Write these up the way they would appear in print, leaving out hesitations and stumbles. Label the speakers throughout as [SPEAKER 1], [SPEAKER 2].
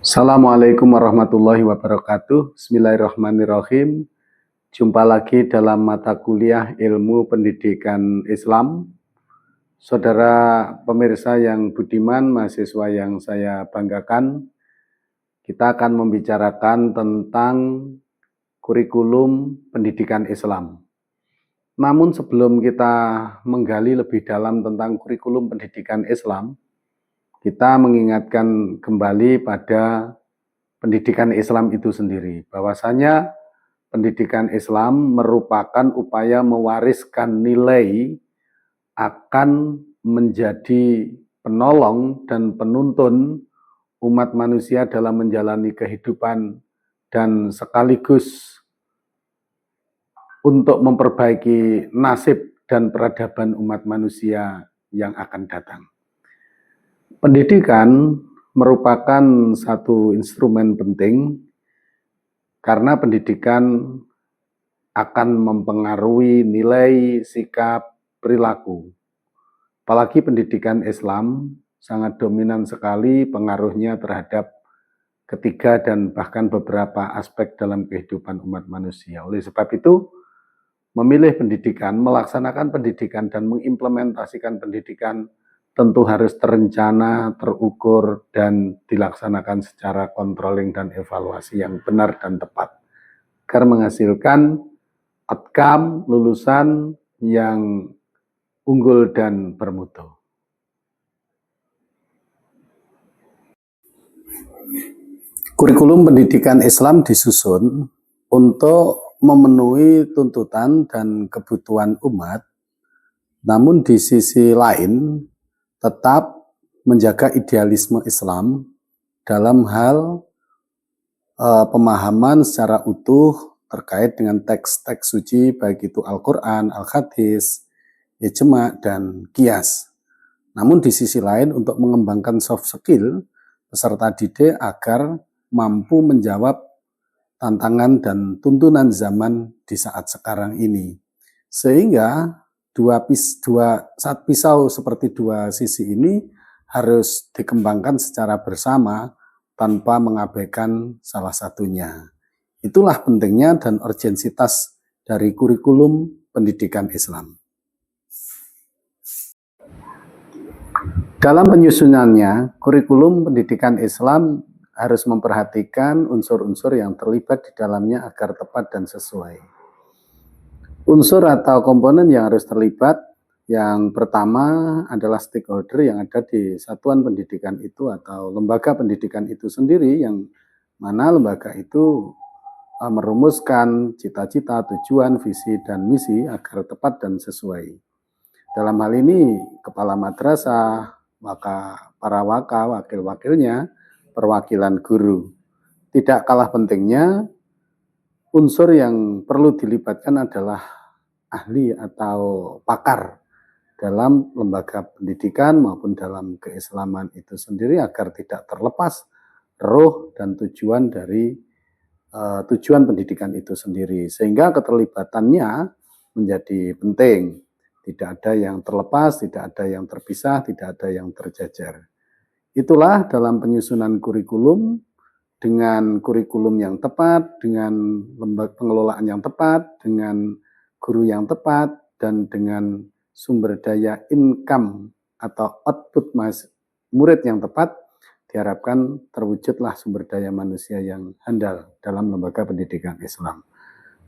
[SPEAKER 1] Assalamualaikum warahmatullahi wabarakatuh. Bismillahirrahmanirrahim. Jumpa lagi dalam mata kuliah Ilmu Pendidikan Islam. Saudara pemirsa yang budiman, mahasiswa yang saya banggakan, kita akan membicarakan tentang kurikulum pendidikan Islam. Namun sebelum kita menggali lebih dalam tentang kurikulum pendidikan Islam, kita mengingatkan kembali pada pendidikan Islam itu sendiri, bahwasanya pendidikan Islam merupakan upaya mewariskan nilai akan menjadi penolong dan penuntun umat manusia dalam menjalani kehidupan dan sekaligus untuk memperbaiki nasib dan peradaban umat manusia yang akan datang. Pendidikan merupakan satu instrumen penting karena pendidikan akan mempengaruhi nilai, sikap, perilaku. Apalagi pendidikan Islam sangat dominan sekali pengaruhnya terhadap ketiga dan bahkan beberapa aspek dalam kehidupan umat manusia. Oleh sebab itu, memilih pendidikan, melaksanakan pendidikan, dan mengimplementasikan pendidikan tentu harus terencana, terukur, dan dilaksanakan secara controlling dan evaluasi yang benar dan tepat, agar menghasilkan outcome, lulusan yang unggul dan bermutu. Kurikulum pendidikan Islam disusun untuk memenuhi tuntutan dan kebutuhan umat, namun di sisi lain tetap menjaga idealisme Islam dalam hal pemahaman secara utuh terkait dengan teks-teks suci, baik itu Al-Quran, Al-Hadis, Ijma, dan Qiyas. Namun di sisi lain untuk mengembangkan soft skill peserta didik agar mampu menjawab tantangan dan tuntunan zaman di saat sekarang ini. Sehingga saat pisau seperti dua sisi ini harus dikembangkan secara bersama tanpa mengabaikan salah satunya. Itulah pentingnya dan urgensitas dari kurikulum pendidikan Islam. Dalam penyusunannya, kurikulum pendidikan Islam harus memperhatikan unsur-unsur yang terlibat di dalamnya agar tepat dan sesuai. Unsur atau komponen yang harus terlibat, yang pertama adalah stakeholder yang ada di satuan pendidikan itu atau lembaga pendidikan itu sendiri, yang mana lembaga itu merumuskan cita-cita, tujuan, visi, dan misi agar tepat dan sesuai. Dalam hal ini, kepala madrasah, para wakil-wakilnya, perwakilan guru. Tidak kalah pentingnya, unsur yang perlu dilibatkan adalah ahli atau pakar dalam lembaga pendidikan maupun dalam keislaman itu sendiri agar tidak terlepas roh dan tujuan dari tujuan pendidikan itu sendiri. Sehingga keterlibatannya menjadi penting. Tidak ada yang terlepas, tidak ada yang terpisah, tidak ada yang terjejer. Itulah dalam penyusunan kurikulum, dengan kurikulum yang tepat, dengan lembaga pengelolaan yang tepat, dengan guru yang tepat, dan dengan sumber daya income atau output murid yang tepat, diharapkan terwujudlah sumber daya manusia yang handal dalam lembaga pendidikan Islam.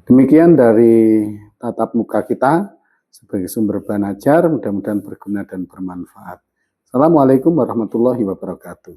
[SPEAKER 1] Demikian dari tatap muka kita sebagai sumber bahan ajar, mudah-mudahan berguna dan bermanfaat. Assalamualaikum warahmatullahi wabarakatuh.